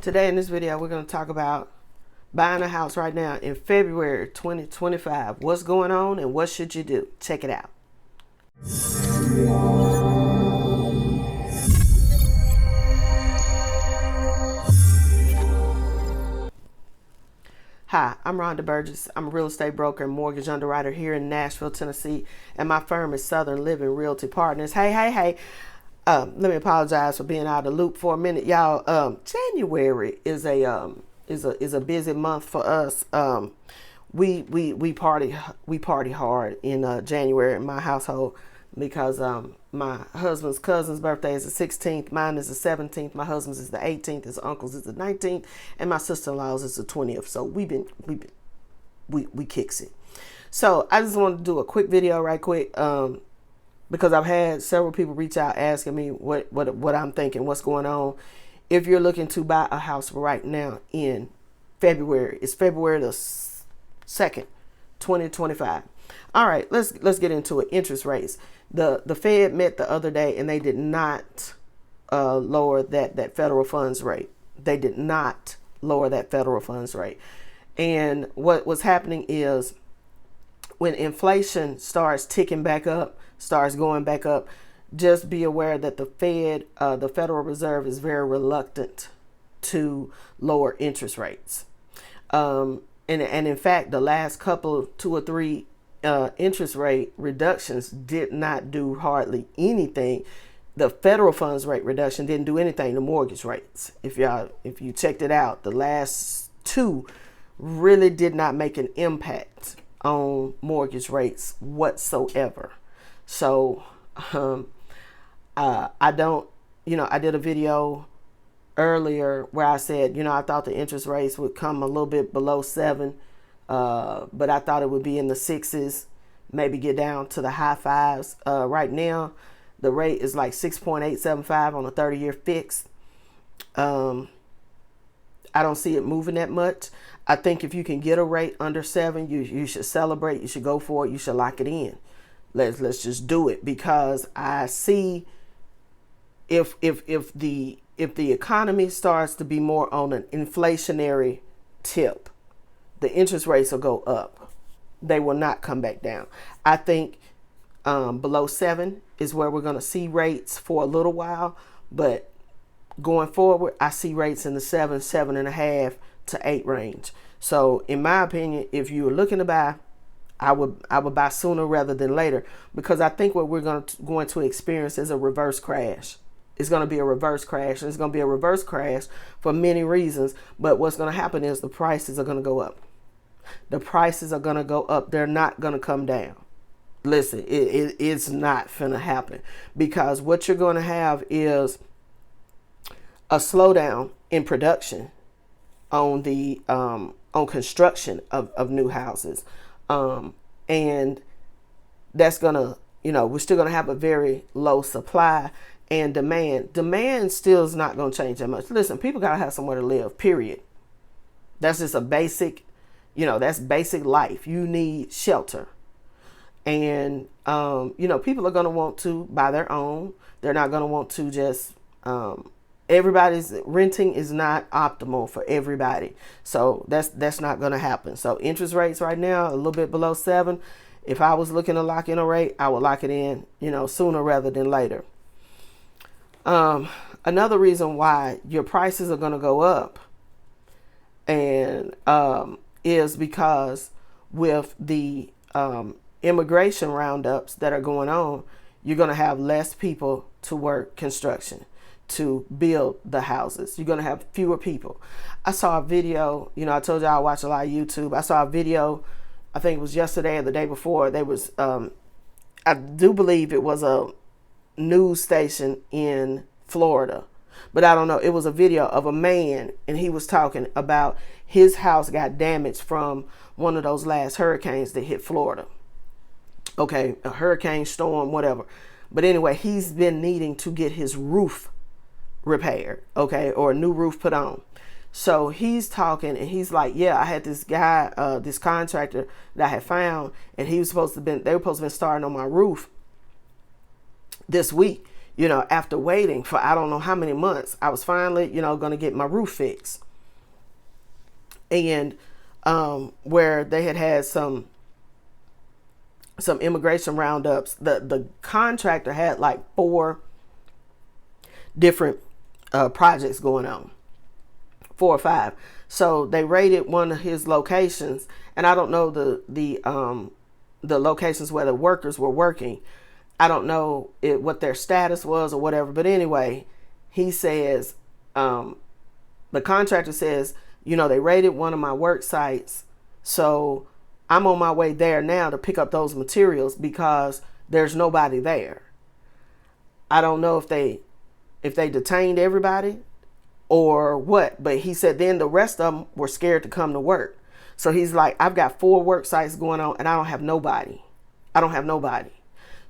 Today in this video, we're going to talk about buying a house right now in February 2025. What's going on and what should you do? Check it out. Hi, I'm Rhonda Burgess. I'm a real estate broker and mortgage underwriter here in Nashville, Tennessee, and my firm is Southern Living Realty Partners. Hey. Let me apologize for being out of the loop for a minute, y'all. January is a busy month for us. We party hard in January in my household because my husband's cousin's birthday is the 16th, mine is the 17th, my husband's is the 18th, his uncle's is the 19th, and my sister-in-law's is the 20th. So we kicks it. So I just wanted to do a quick video right quick. Because I've had several people reach out asking me what I'm thinking, what's going on. If you're looking to buy a house right now in February, it's February the 2nd, 2025. All right, let's get into it. Interest rates. The Fed met the other day and they did not lower that federal funds rate. They did not lower that federal funds rate. And what was happening is when inflation starts ticking back up, starts going back up, just be aware that the Fed, the Federal Reserve, is very reluctant to lower interest rates. And in fact, the last couple, 2 or 3 interest rate reductions did not do hardly anything. The federal funds rate reduction didn't do anything to mortgage rates. If you checked it out, the last 2 really did not make an impact on mortgage rates whatsoever. So I did a video earlier where I said, I thought the interest rates would come a little bit below 7, but I thought it would be in the 6s, maybe get down to the high 5s. Right now, the rate is like 6.875 on a 30-year fixed. I don't see it moving that much. I think if you can get a rate under 7, you should celebrate. You should go for it. You should lock it in. Let's just do it, because I see if the economy starts to be more on an inflationary tip, the interest rates will go up. They will not come back down. I think below 7 is where we're going to see rates for a little while, but going forward, I see rates in the 7.5 to 8 range. So in my opinion, if you're looking to buy, I would buy sooner rather than later, because I think what we're going to experience is a reverse crash. It's going to be a reverse crash, and it's going to be a reverse crash for many reasons. But what's going to happen is the prices are going to go up. The prices are going to go up. They're not going to come down. Listen, it's not going to happen, because what you're going to have is a slowdown in production on the on construction of new houses. And that's gonna, we're still gonna have a very low supply and demand. Demand still is not gonna change that much. Listen, people gotta have somewhere to live, period. That's just a basic, that's basic life. You need shelter. And, people are gonna want to buy their own. They're not gonna want to just, everybody's renting is not optimal for everybody. So that's not going to happen. So interest rates right now, a little bit below 7. If I was looking to lock in a rate, I would lock it in, sooner rather than later. Another reason why your prices are going to go up and is because with the immigration roundups that are going on, you're going to have less people to work construction, to build the houses. You're going to have fewer people. I saw a video, I told you I watch a lot of YouTube. I saw a video, I think it was yesterday or the day before. There was, I do believe it was a news station in Florida, but I don't know. It was a video of a man, and he was talking about his house got damaged from one of those last hurricanes that hit Florida. Okay, a hurricane, storm, whatever. But anyway, he's been needing to get his roof repaired, okay, or a new roof put on. So he's talking, and he's like, I had this guy, this contractor that I had found, and they were supposed to be starting on my roof this week. after waiting for I don't know how many months, I was finally, going to get my roof fixed. And where they had some immigration roundups, the contractor had like 4 different projects going on, 4 or 5. So they raided one of his locations, and I don't know the locations where the workers were working. I don't know what their status was or whatever. But anyway, he says, the contractor says, they raided one of my work sites. So I'm on my way there now to pick up those materials because there's nobody there. I don't know if they detained everybody or what, but he said then the rest of them were scared to come to work. So he's like, I've got 4 work sites going on and I don't have nobody.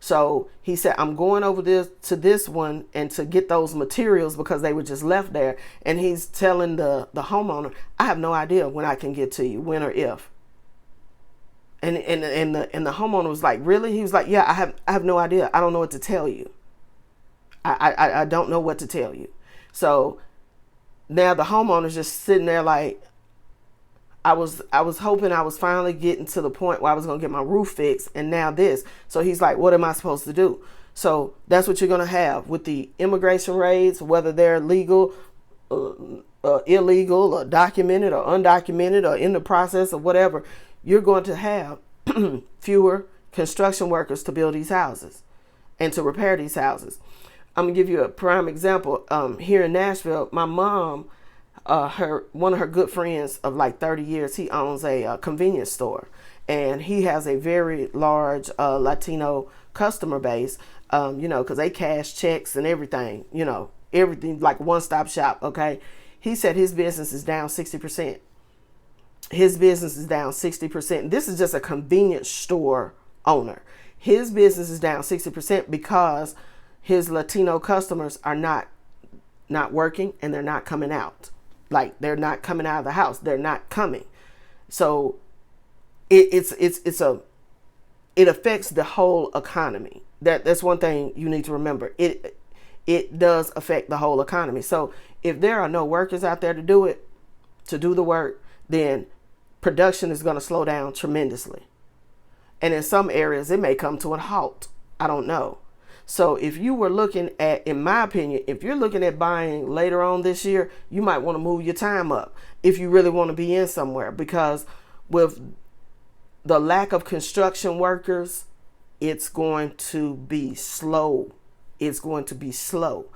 So he said, I'm going over to this one and to get those materials because they were just left there. And he's telling the homeowner, I have no idea when I can get to you, when or if. And the homeowner was like, really? He was like, yeah, I have no idea. I don't know what to tell you. I don't know what to tell you. So now the homeowner's just sitting there like, I was hoping I was finally getting to the point where I was going to get my roof fixed, and now this. So he's like, what am I supposed to do? So that's what you're going to have with the immigration raids, whether they're legal, illegal, or documented or undocumented or in the process or whatever. You're going to have fewer construction workers to build these houses and to repair these houses. I'm going to give you a prime example. Here in Nashville, my mom, one of her good friends of like 30 years, he owns a convenience store, and he has a very large Latino customer base, because they cash checks and everything, everything, like one-stop shop. Okay. He said his business is down 60%. His business is down 60%. This is just a convenience store owner. His business is down 60% because his Latino customers are not working and they're not coming out. Like, they're not coming out of the house. They're not coming. So it affects the whole economy. That's one thing you need to remember. It does affect the whole economy. So if there are no workers out there to do the work, then production is going to slow down tremendously. And in some areas, it may come to a halt. I don't know. So if you were looking at, in my opinion, if you're looking at buying later on this year, you might want to move your time up if you really want to be in somewhere, because with the lack of construction workers, it's going to be slow. It's going to be slow.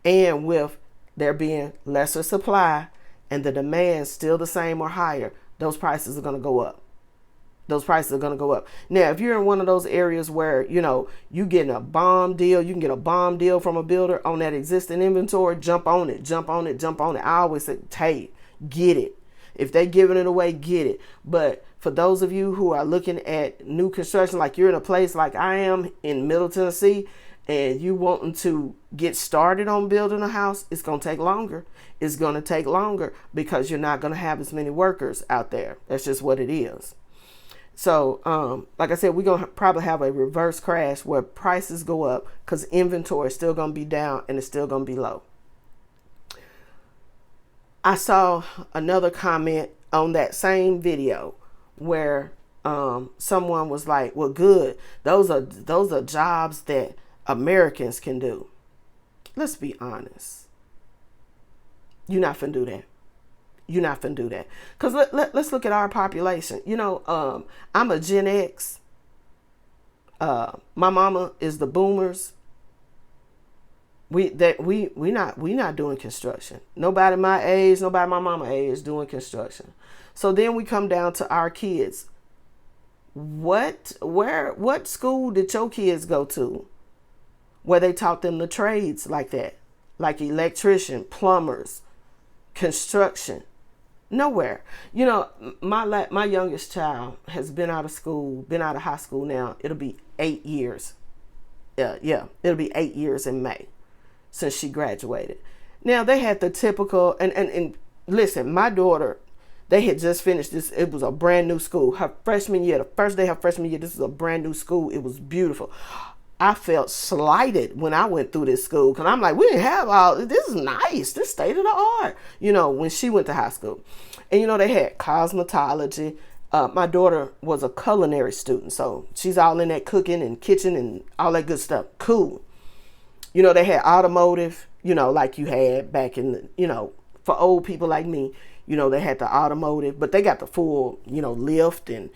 And with there being lesser supply and the demand still the same or higher, those prices are going to go up. Now, if you're in one of those areas where, you getting a bomb deal, you can get a bomb deal from a builder on that existing inventory, jump on it. I always say, hey, get it. If they giving it away, get it. But for those of you who are looking at new construction, like you're in a place like I am in Middle Tennessee, and you wanting to get started on building a house, it's going to take longer. It's going to take longer because you're not going to have as many workers out there. That's just what it is. So, like I said, we're going to probably have a reverse crash where prices go up because inventory is still going to be down and it's still going to be low. I saw another comment on that same video where someone was like, well, good. Those are jobs that Americans can do. Let's be honest. You're not finna do that. Because let's look at our population. I'm a Gen X. My mama is the boomers. We not doing construction. Nobody my age, nobody my mama age doing construction. So then we come down to our kids. What school did your kids go to where they taught them the trades like that? Like electrician, plumbers, construction. Nowhere. My youngest child has been out of high school now. It'll be 8 years. Yeah, it'll be 8 years in May since she graduated. Now they had the typical, and listen, my daughter, they had just finished this. It was a brand new school. Her freshman year, the first day of her freshman year, this was a brand new school. It was beautiful. I felt slighted when I went through this school, because I'm like, we didn't have all this. Is nice, this state of the art, when she went to high school. And they had cosmetology. My daughter was a culinary student, so she's all in that cooking and kitchen and all that good stuff. Cool. They had automotive, like you had back in the, for old people like me, they had the automotive, but they got the full, lift and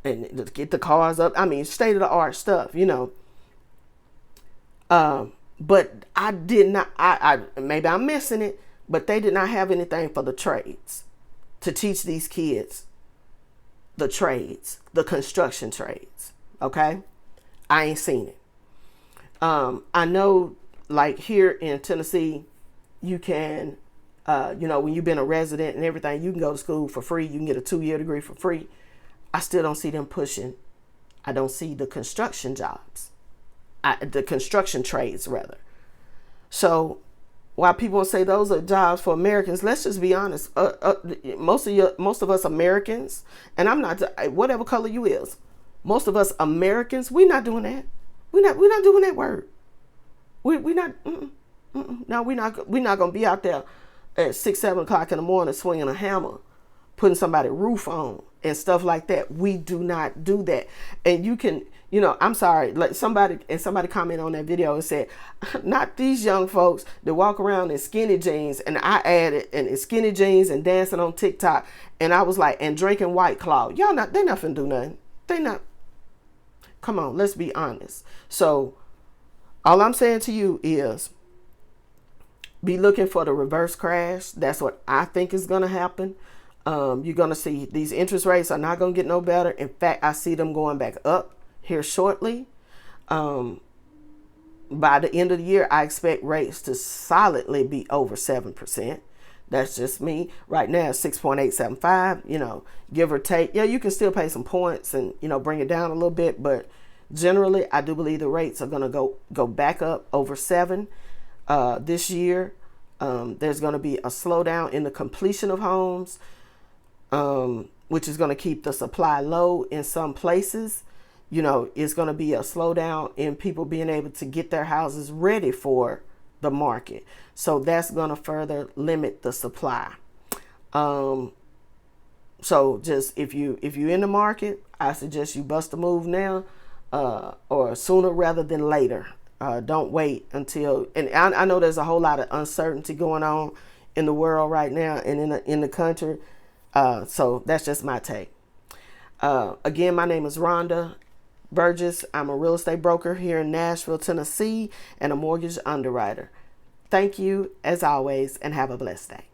to get the cars up. I mean, state of the art stuff, But I did not, I maybe I'm missing it, but they did not have anything for the trades to teach these kids the trades, the construction trades. Okay. I ain't seen it. I know, like here in Tennessee, you can, when you've been a resident and everything, you can go to school for free. You can get a 2-year degree for free. I still don't see them pushing. I don't see the construction jobs, the construction trades rather. So while people say those are jobs for Americans, let's just be honest. Most of us Americans, and I'm not, whatever color you is, most of us Americans, we're not doing that. We're not doing that work. We're not. No, we're not gonna be out there at 6, 7 o'clock in the morning swinging a hammer, putting somebody's roof on and stuff like that. We do not do that. And you can, I'm sorry, like somebody commented on that video and said, not these young folks that walk around in skinny jeans. And I added, and skinny jeans and dancing on TikTok. And I was like, and drinking White Claw. They're not finna do nothing. They not. Come on, let's be honest. So all I'm saying to you is be looking for the reverse crash. That's what I think is going to happen. You're going to see these interest rates are not going to get no better. In fact, I see them going back up here shortly. By the end of the year, I expect rates to solidly be over 7%. That's just me. Right now, 6.875, give or take. Yeah, you can still pay some points and, bring it down a little bit. But generally, I do believe the rates are going to go back up over 7 this year. There's going to be a slowdown in the completion of homes, which is going to keep the supply low in some places. It's going to be a slowdown in people being able to get their houses ready for the market. So that's going to further limit the supply. So just if you're in the market, I suggest you bust a move now, or sooner rather than later. Don't wait until, and I know there's a whole lot of uncertainty going on in the world right now and in the country. So that's just my take. Again, my name is Rhonda Burgess. I'm a real estate broker here in Nashville, Tennessee, and a mortgage underwriter. Thank you as always, and have a blessed day.